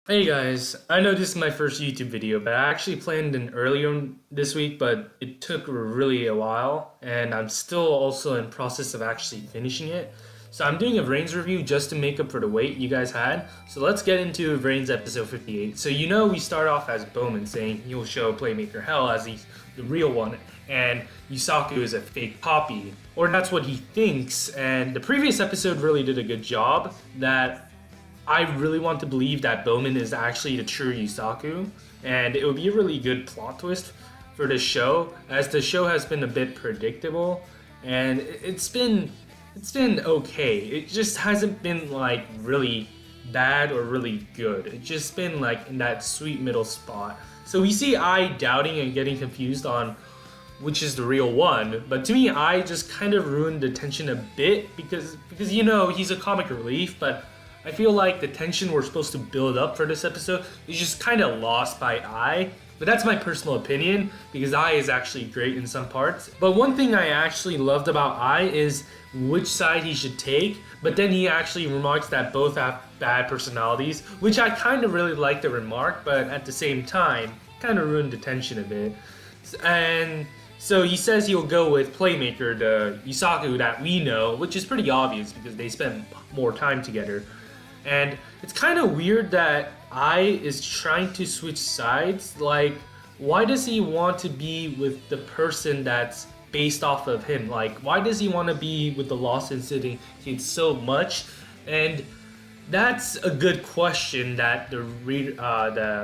Hey guys, I know this is my first YouTube video, but I actually planned an earlier this week, but it took really a while, and I'm still also in process of actually finishing it. So I'm doing a Vrains review just to make up for the wait you guys had. So let's get into Vrains episode 58. So we start off as Bowman saying he'll show Playmaker Hell as he's the real one, and Yusaku is a fake copy. Or that's what he thinks, and the previous episode really did a good job that I really want to believe that Bowman is actually the true Yusaku, and it would be a really good plot twist for this show, as the show has been a bit predictable, and it's been okay. It just hasn't been like really bad or really good. It's just been like in that sweet middle spot. So we see I doubting and getting confused on which is the real one, but to me, I just kind of ruined the tension a bit because he's a comic relief, but I feel like the tension we're supposed to build up for this episode is just kind of lost by I. But that's my personal opinion, because I is actually great in some parts. But one thing I actually loved about I is which side he should take, but then he actually remarks that both have bad personalities, which I kind of really like the remark, but at the same time, kind of ruined the tension a bit. And so he says he'll go with Playmaker, the Yusaku that we know, which is pretty obvious because they spend more time together. And it's kind of weird that I is trying to switch sides. Like, why does he want to be with the person that's based off of him? Like, why does he want to be with the Lost Incident so much? And that's a good question that the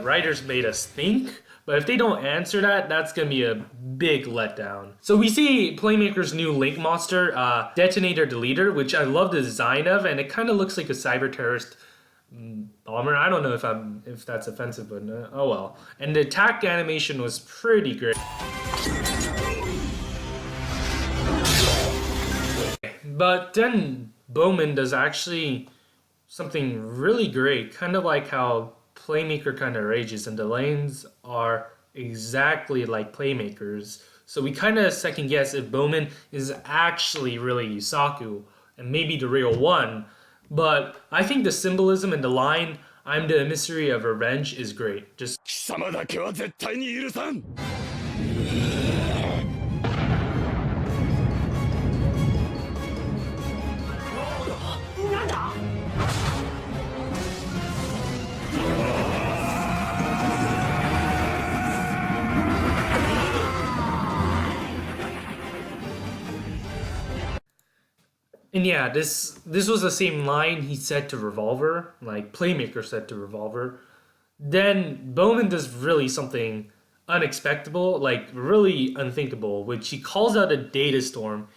writers made us think. But if they don't answer that, that's going to be a big letdown. So we see Playmaker's new Link monster, Detonator Deleter, which I love the design of, and it kind of looks like a cyber terrorist bomber. I don't know if that's offensive, but oh well. And the attack animation was pretty great. But then Bowman does actually something really great, kind of like how Playmaker kind of rages, and the lanes are exactly like Playmaker's. So we kind of second guess if Bowman is actually really Yusaku and maybe the real one. But I think the symbolism in the line, "I'm the emissary of revenge," is great. Just And yeah, this was the same line he said to Revolver, like Playmaker said to Revolver. Then Bowman does really something unexpected, like really unthinkable, which he calls out a data storm,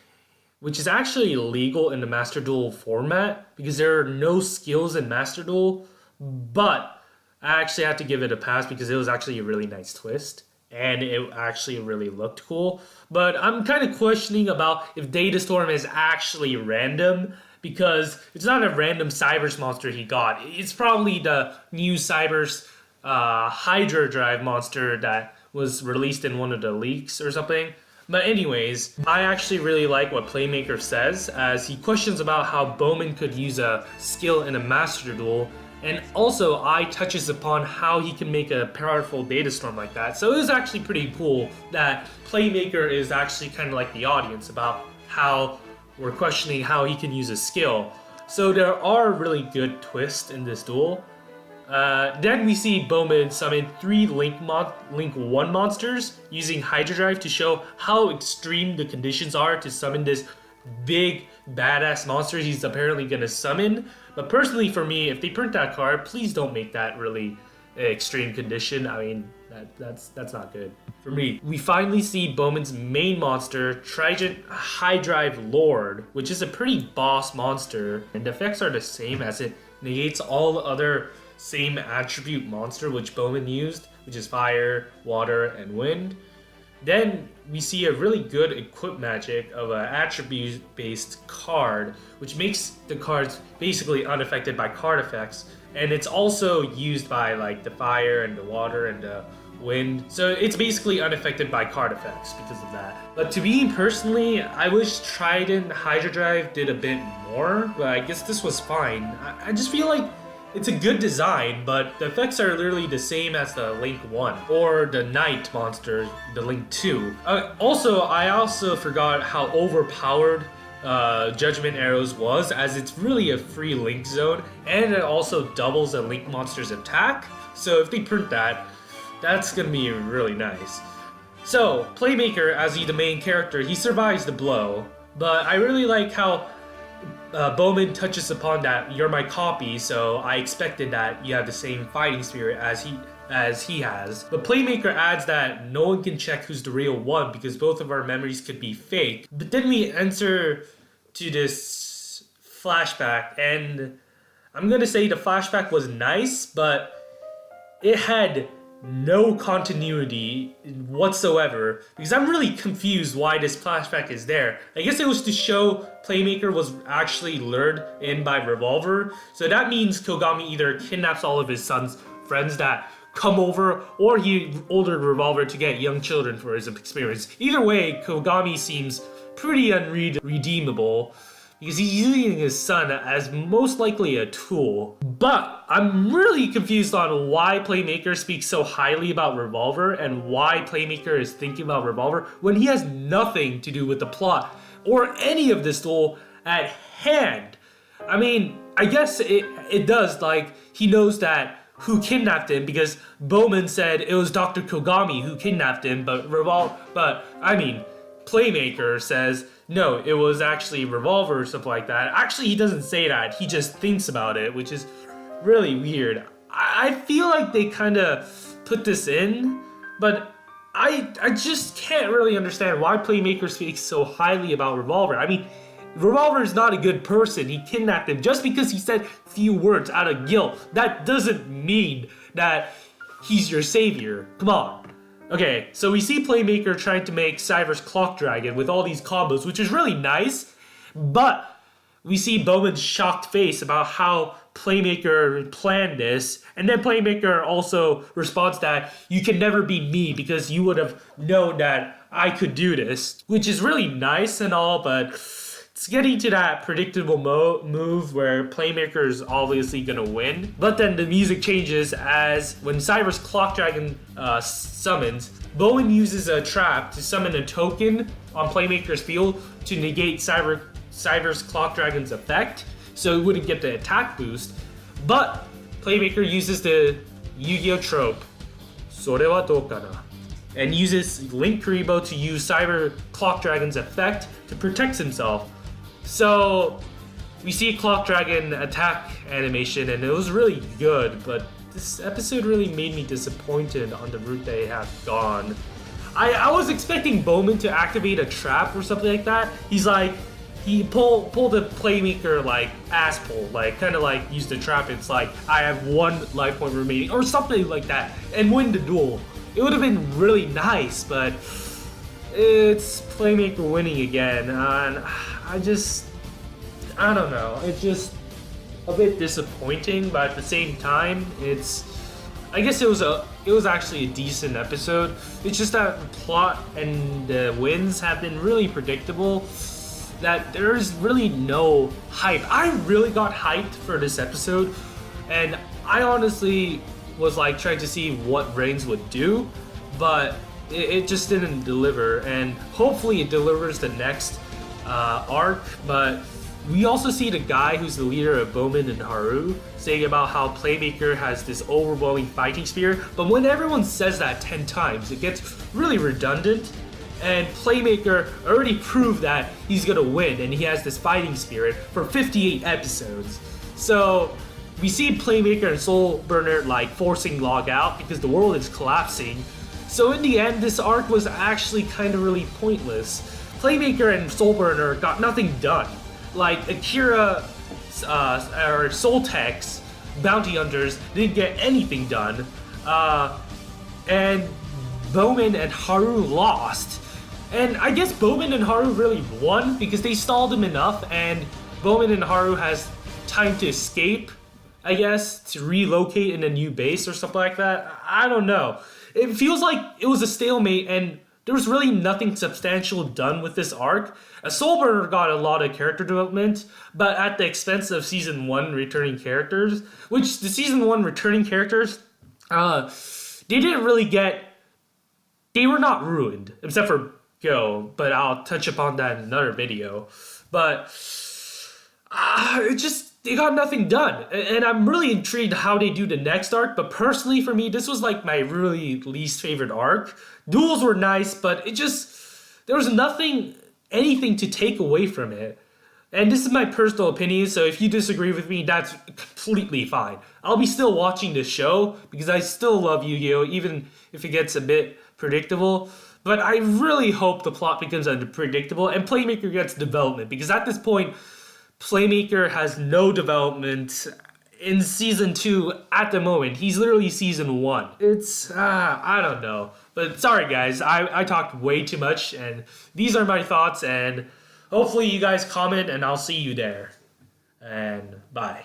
which is actually illegal in the Master Duel format because there are no skills in Master Duel. But I actually had to give it a pass because it was actually a really nice twist, and it actually really looked cool. But I'm kind of questioning about if Data Storm is actually random, because it's not a random Cybers monster he got. It's probably the new Cybers Hydra Drive monster that was released in one of the leaks or something. But anyways, I actually really like what Playmaker says, as he questions about how Bowman could use a skill in a Master Duel. And also, I touches upon how he can make a powerful data storm like that. So it was actually pretty cool that Playmaker is actually kind of like the audience about how we're questioning how he can use a skill. So there are really good twists in this duel. Then we see Bowman summon 3 Link 1 monsters using Hydra Drive to show how extreme the conditions are to summon this big badass monster he's apparently gonna summon. But personally for me, if they print that card, please don't make that really extreme condition. I mean, that's not good for me. We finally see Bowman's main monster, Trident High Drive Lord, which is a pretty boss monster, and the effects are the same as it negates all the other same attribute monster which Bowman used, which is fire, water, and wind. Then we see a really good equip magic of an attribute-based card, which makes the cards basically unaffected by card effects, and it's also used by like the fire and the water and the wind. So it's basically unaffected by card effects because of that. But to me personally, I wish Trident Hydra Drive did a bit more, but I guess this was fine. I just feel like it's a good design, but the effects are literally the same as the Link 1 or the Night monster, the Link 2. I also forgot how overpowered Judgment Arrows was, as it's really a free Link zone, and it also doubles a Link monster's attack. So if they print that, that's gonna be really nice. So Playmaker, as the main character, he survives the blow, but I really like how Bowman touches upon that you're my copy, so I expected that you have the same fighting spirit as he has. But Playmaker adds that no one can check who's the real one because both of our memories could be fake. But then we enter to this flashback, and I'm gonna say the flashback was nice, but it had no continuity whatsoever, because I'm really confused why this flashback is there. I guess it was to show Playmaker was actually lured in by Revolver, so that means Kogami either kidnaps all of his son's friends that come over, or he ordered Revolver to get young children for his experience. Either way, Kogami seems pretty unredeemable, because he's using his son as most likely a tool. But I'm really confused on why Playmaker speaks so highly about Revolver and why Playmaker is thinking about Revolver when he has nothing to do with the plot or any of this duel at hand. I mean, I guess it does, like, he knows that who kidnapped him because Bowman said it was Dr. Kogami who kidnapped him, but Playmaker says, no, it was actually Revolver or something like that. Actually, he doesn't say that. He just thinks about it, which is really weird. I feel like they kind of put this in, but I just can't really understand why Playmaker speaks so highly about Revolver. I mean, Revolver is not a good person. He kidnapped him just because he said few words out of guilt. That doesn't mean that he's your savior. Come on. Okay, so we see Playmaker trying to make Cyber's Clock Dragon with all these combos, which is really nice, but we see Bowman's shocked face about how Playmaker planned this, and then Playmaker also responds that you can never be me because you would have known that I could do this, which is really nice and all, but it's getting to that predictable move where Playmaker is obviously gonna win. But then the music changes as when Cyber's Clock Dragon summons, Bowen uses a trap to summon a token on Playmaker's field to negate Cyber's Clock Dragon's effect, so it wouldn't get the attack boost. But Playmaker uses the Yugioh trope, それはどうかな, and uses Link Kuribo to use Cyber Clock Dragon's effect to protect himself. So we see Clock Dragon attack animation, and it was really good, but this episode really made me disappointed on the route they have gone. I was expecting Bowman to activate a trap or something like that. He pulled the Playmaker like ass pull, like kind of like use the trap. It's like I have one life point remaining or something like that, and win the duel. It would have been really nice, but it's Playmaker winning again, and I don't know. It's just a bit disappointing, but at the same time, I guess it was actually a decent episode. It's just that the plot and the wins have been really predictable, that there's really no hype. I really got hyped for this episode, and I honestly was like trying to see what Vrains would do, but it just didn't deliver, and hopefully it delivers the next arc. But we also see the guy who's the leader of Bowman and Haru saying about how Playmaker has this overwhelming fighting spirit, but when everyone says that 10 times, it gets really redundant, and Playmaker already proved that he's gonna win and he has this fighting spirit for 58 episodes. So we see Playmaker and Soul Burner like forcing log out because the world is collapsing. So in the end, this arc was actually kind of really pointless. Playmaker and Soul Burner got nothing done. Like Akira or Soul Tech's bounty hunters didn't get anything done. And Bowman and Haru lost. And I guess Bowman and Haru really won because they stalled him enough, and Bowman and Haru has time to escape, I guess, to relocate in a new base or something like that. I don't know. It feels like it was a stalemate, and there was really nothing substantial done with this arc. Soulburner got a lot of character development, but at the expense of season 1 returning characters, which the season 1 returning characters, they didn't really get, they were not ruined, except for Go, but I'll touch upon that in another video. But it just, they got nothing done. And I'm really intrigued how they do the next arc, but personally for me, this was like my really least favorite arc. Duels were nice, but it just, there was anything to take away from it. And this is my personal opinion, so if you disagree with me, that's completely fine. I'll be still watching this show because I still love Yu-Gi-Oh! Even if it gets a bit predictable. But I really hope the plot becomes unpredictable and Playmaker gets development, because at this point, Playmaker has no development in season 2 at the moment. He's literally season 1. It's, I don't know. But sorry guys, I talked way too much, and these are my thoughts, and hopefully you guys comment and I'll see you there. And bye.